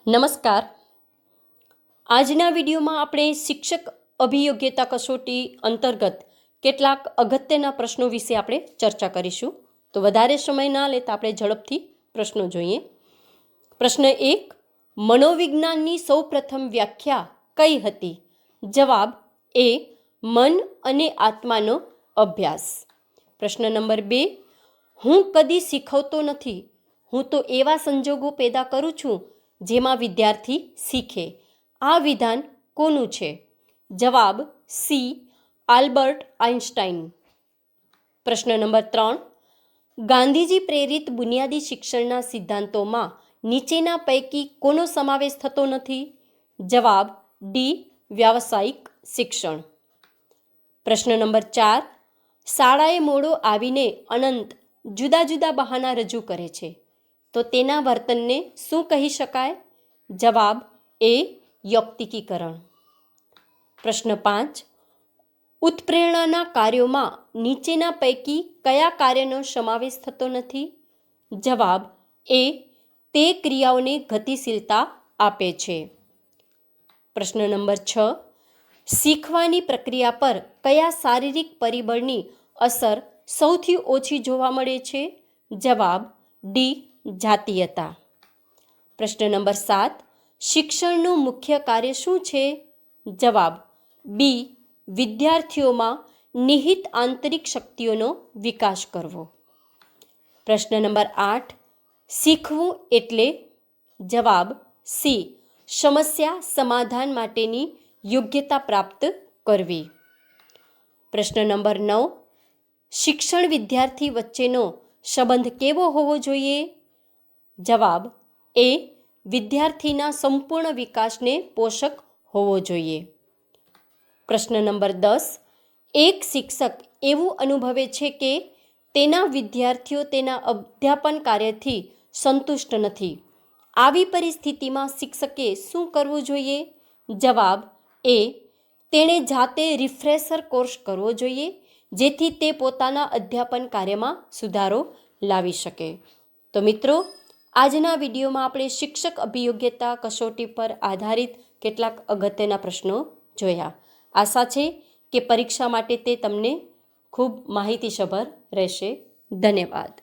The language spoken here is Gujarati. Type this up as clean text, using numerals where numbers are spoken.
નમસ્કાર. આજના વિડીયોમાં આપણે શિક્ષક અભિયોગ્યતા કસોટી અંતર્ગત કેટલાક અગત્યના પ્રશ્નો વિશે આપણે ચર્ચા કરીશું. તો વધારે સમય ના લેતા આપણે ઝડપથી પ્રશ્નો જોઈએ. પ્રશ્ન 1, મનોવિજ્ઞાનની સૌપ્રથમ વ્યાખ્યા કઈ હતી? જવાબ એ, મન અને આત્માનો અભ્યાસ. પ્રશ્ન નંબર 2, હું કદી શીખવતો નથી, હું તો એવા સંજોગો પેદા કરું છું જેમાં વિદ્યાર્થી શીખે. આ વિધાન કોનું છે? જવાબ સી, આલ્બર્ટ આઇન્સ્ટાઈન. પ્રશ્ન નંબર 3, ગાંધીજી પ્રેરિત બુનિયાદી શિક્ષણના સિદ્ધાંતોમાં નીચેના પૈકી કોનો સમાવેશ થતો નથી? જવાબ ડી, વ્યાવસાયિક શિક્ષણ. પ્રશ્ન નંબર 4, શાળાએ મોડો આવીને અનંત જુદા જુદા બહાના રજૂ કરે છે, તો તેના વર્તનને શું કહી શકાય? જવાબ એ, યૌક્તિકીકરણ. પ્રશ્ન 5, ઉત્પ્રેરણાના કાર્યોમાં નીચેના પૈકી કયા કાર્યનો સમાવેશ થતો નથી? જવાબ એ, તે ક્રિયાઓને ગતિશીલતા આપે છે. પ્રશ્ન નંબર 6, શીખવાની પ્રક્રિયા પર કયા શારીરિક પરિબળની અસર સૌથી ઓછી જોવા મળે છે? જવાબ ડી, જાતીયતા. પ્રશ્ન નંબર 7, શિક્ષણનું મુખ્ય કાર્ય શું છે? જવાબ બી, વિદ્યાર્થીઓમાં નિહિત આંતરિક શક્તિઓનો વિકાસ કરવો. પ્રશ્ન નંબર 8, શીખવું એટલે? જવાબ સી, સમસ્યા સમાધાન માટેની યોગ્યતા પ્રાપ્ત કરવી. પ્રશ્ન નંબર 9, શિક્ષણ વિદ્યાર્થી વચ્ચેનો સંબંધ કેવો હોવો જોઈએ? જવાબ એ, વિદ્યાર્થીના સંપૂર્ણ વિકાસને પોષક હોવો જોઈએ. પ્રશ્ન નંબર 10, એક શિક્ષક એવું અનુભવે છે કે તેના વિદ્યાર્થીઓ તેના અધ્યાપન કાર્યથી સંતુષ્ટ નથી. આવી પરિસ્થિતિમાં શિક્ષકે શું કરવું જોઈએ? જવાબ એ, તેણે જાતે રિફ્રેશર કોર્સ કરવો જોઈએ, જેથી તે પોતાના અધ્યાપન કાર્યમાં સુધારો લાવી શકે. તો મિત્રો, આજના વિડીયોમાં આપણે શિક્ષક અભિયોગ્યતા કસોટી પર આધારિત કેટલાક અગત્યના પ્રશ્નો જોયા. આશા છે કે પરીક્ષા માટે તે તમને ખૂબ માહિતીસભર રહેશે. ધન્યવાદ.